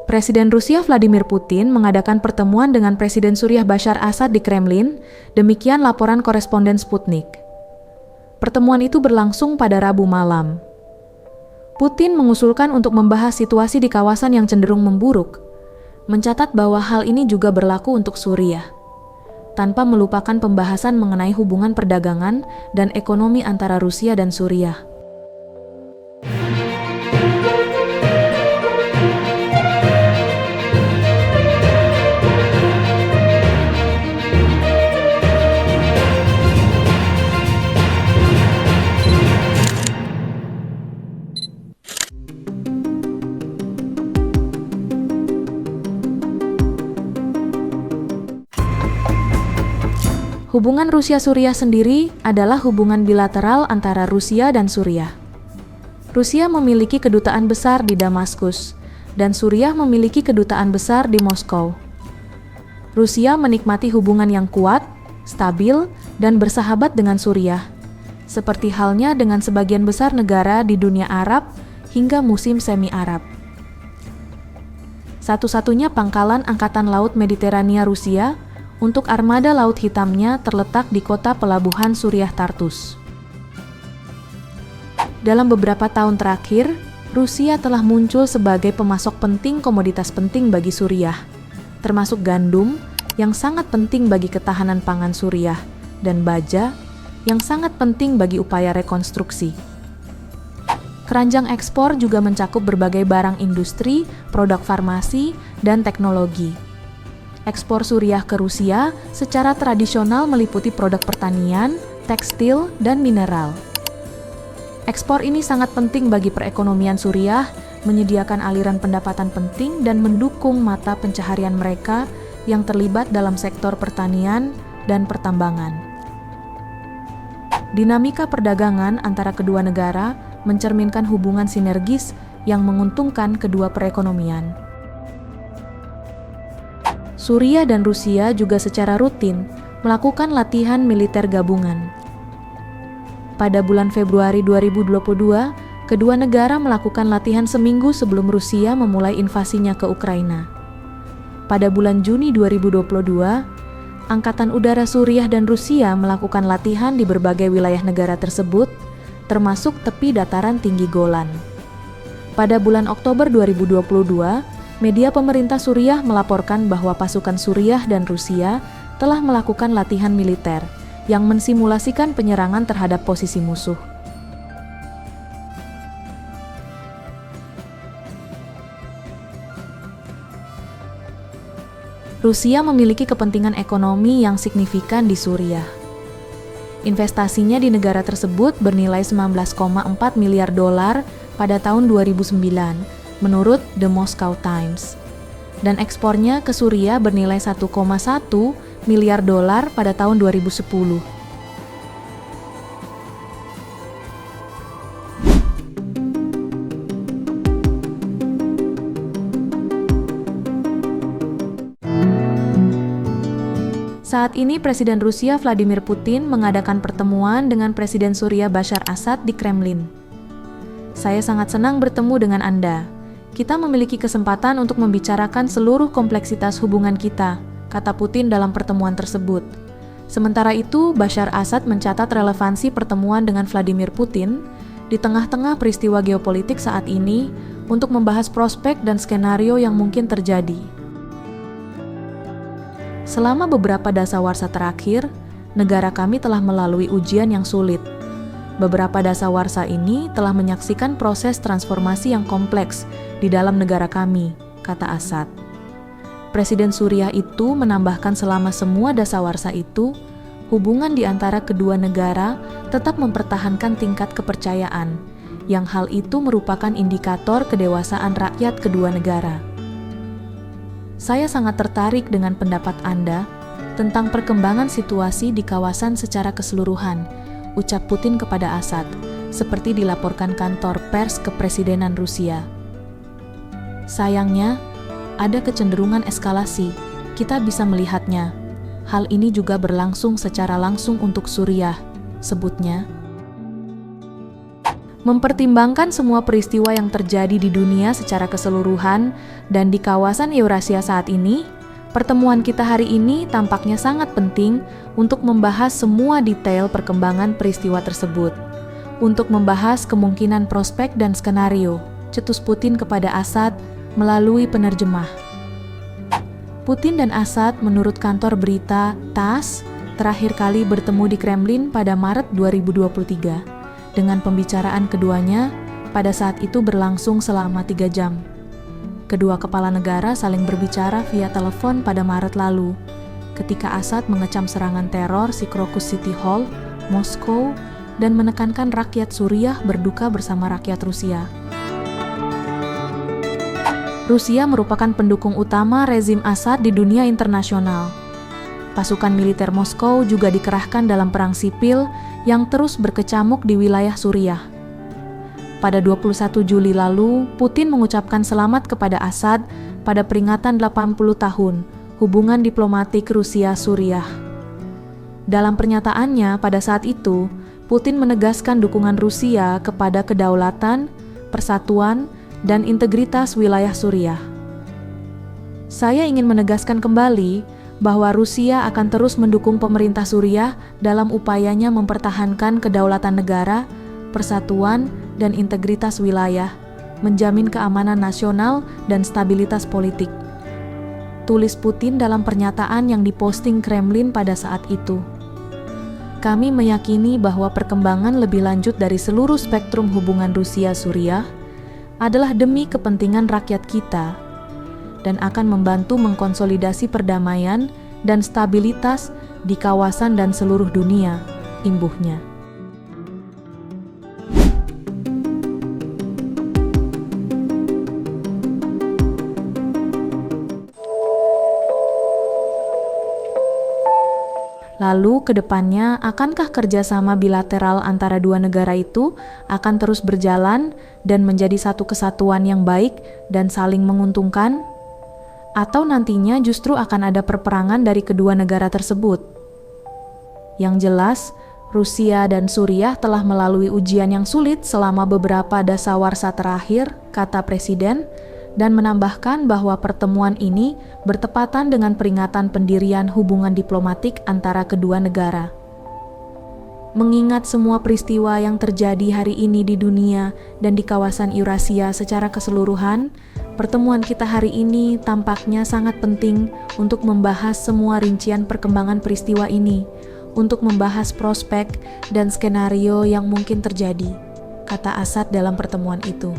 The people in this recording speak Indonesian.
Presiden Rusia Vladimir Putin mengadakan pertemuan dengan Presiden Suriah Bashar Assad di Kremlin, demikian laporan koresponden Sputnik. Pertemuan itu berlangsung pada Rabu malam. Putin mengusulkan untuk membahas situasi di kawasan yang cenderung memburuk, mencatat bahwa hal ini juga berlaku untuk Suriah, tanpa melupakan pembahasan mengenai hubungan perdagangan dan ekonomi antara Rusia dan Suriah. Hubungan Rusia-Suriah sendiri adalah hubungan bilateral antara Rusia dan Suriah. Rusia memiliki kedutaan besar di Damaskus, dan Suriah memiliki kedutaan besar di Moskow. Rusia menikmati hubungan yang kuat, stabil, dan bersahabat dengan Suriah, seperti halnya dengan sebagian besar negara di dunia Arab hingga musim semi-Arab. Satu-satunya pangkalan Angkatan Laut Mediterania Rusia untuk armada Laut Hitamnya terletak di kota pelabuhan Suriah Tartus. Dalam beberapa tahun terakhir, Rusia telah muncul sebagai pemasok penting komoditas penting bagi Suriah, termasuk gandum yang sangat penting bagi ketahanan pangan Suriah, dan baja yang sangat penting bagi upaya rekonstruksi. Keranjang ekspor juga mencakup berbagai barang industri, produk farmasi, dan teknologi. Ekspor Suriah ke Rusia secara tradisional meliputi produk pertanian, tekstil, dan mineral. Ekspor ini sangat penting bagi perekonomian Suriah, menyediakan aliran pendapatan penting dan mendukung mata pencaharian mereka yang terlibat dalam sektor pertanian dan pertambangan. Dinamika perdagangan antara kedua negara mencerminkan hubungan sinergis yang menguntungkan kedua perekonomian. Suriah dan Rusia juga secara rutin melakukan latihan militer gabungan. Pada bulan Februari 2022, kedua negara melakukan latihan seminggu sebelum Rusia memulai invasinya ke Ukraina. Pada bulan Juni 2022, Angkatan Udara Suriah dan Rusia melakukan latihan di berbagai wilayah negara tersebut, termasuk tepi dataran tinggi Golan. Pada bulan Oktober 2022, media pemerintah Suriah melaporkan bahwa pasukan Suriah dan Rusia telah melakukan latihan militer yang mensimulasikan penyerangan terhadap posisi musuh. Rusia memiliki kepentingan ekonomi yang signifikan di Suriah. Investasinya di negara tersebut bernilai 19,4 miliar dolar pada tahun 2009. Menurut The Moscow Times, dan ekspornya ke Suriah bernilai 1,1 miliar dolar pada tahun 2010. Saat ini Presiden Rusia Vladimir Putin mengadakan pertemuan dengan Presiden Suriah Bashar Assad di Kremlin. Saya sangat senang bertemu dengan Anda. Kita memiliki kesempatan untuk membicarakan seluruh kompleksitas hubungan kita, kata Putin dalam pertemuan tersebut. Sementara itu, Bashar Assad mencatat relevansi pertemuan dengan Vladimir Putin di tengah-tengah peristiwa geopolitik saat ini untuk membahas prospek dan skenario yang mungkin terjadi. Selama beberapa dasawarsa terakhir, negara kami telah melalui ujian yang sulit. Beberapa dasawarsa ini telah menyaksikan proses transformasi yang kompleks di dalam negara kami, kata Assad. Presiden Suriah itu menambahkan selama semua dasawarsa itu, hubungan di antara kedua negara tetap mempertahankan tingkat kepercayaan, yang hal itu merupakan indikator kedewasaan rakyat kedua negara. Saya sangat tertarik dengan pendapat Anda tentang perkembangan situasi di kawasan secara keseluruhan, ucap Putin kepada Assad, seperti dilaporkan kantor pers kepresidenan Rusia. Sayangnya, ada kecenderungan eskalasi. Kita bisa melihatnya. Hal ini juga berlangsung secara langsung untuk Suriah, sebutnya. Mempertimbangkan semua peristiwa yang terjadi di dunia secara keseluruhan dan di kawasan Eurasia saat ini, pertemuan kita hari ini tampaknya sangat penting untuk membahas semua detail perkembangan peristiwa tersebut. Untuk membahas kemungkinan prospek dan skenario, cetus Putin kepada Assad melalui penerjemah. Putin dan Assad menurut kantor berita TASS terakhir kali bertemu di Kremlin pada Maret 2023. Dengan pembicaraan keduanya, pada saat itu berlangsung selama 3 jam. Kedua kepala negara saling berbicara via telepon pada Maret lalu, ketika Assad mengecam serangan teror di Crocus City Hall, Moskow, dan menekankan rakyat Suriah berduka bersama rakyat Rusia. Rusia merupakan pendukung utama rezim Assad di dunia internasional. Pasukan militer Moskow juga dikerahkan dalam perang sipil yang terus berkecamuk di wilayah Suriah. Pada 21 Juli lalu, Putin mengucapkan selamat kepada Assad pada peringatan 80 tahun hubungan diplomatik Rusia-Suriah. Dalam pernyataannya pada saat itu, Putin menegaskan dukungan Rusia kepada kedaulatan, persatuan, dan integritas wilayah Suriah. Saya ingin menegaskan kembali bahwa Rusia akan terus mendukung pemerintah Suriah dalam upayanya mempertahankan kedaulatan negara, persatuan, dan integritas wilayah, menjamin keamanan nasional dan stabilitas politik. Tulis Putin dalam pernyataan yang diposting Kremlin pada saat itu. Kami meyakini bahwa perkembangan lebih lanjut dari seluruh spektrum hubungan Rusia-Suriah adalah demi kepentingan rakyat kita dan akan membantu mengkonsolidasi perdamaian dan stabilitas di kawasan dan seluruh dunia, imbuhnya. Lalu, ke depannya, akankah kerjasama bilateral antara dua negara itu akan terus berjalan dan menjadi satu kesatuan yang baik dan saling menguntungkan? Atau nantinya justru akan ada perperangan dari kedua negara tersebut? Yang jelas, Rusia dan Suriah telah melalui ujian yang sulit selama beberapa dasawarsa terakhir, kata Presiden, dan menambahkan bahwa pertemuan ini bertepatan dengan peringatan pendirian hubungan diplomatik antara kedua negara. Mengingat semua peristiwa yang terjadi hari ini di dunia dan di kawasan Eurasia secara keseluruhan, pertemuan kita hari ini tampaknya sangat penting untuk membahas semua rincian perkembangan peristiwa ini, untuk membahas prospek dan skenario yang mungkin terjadi, kata Assad dalam pertemuan itu.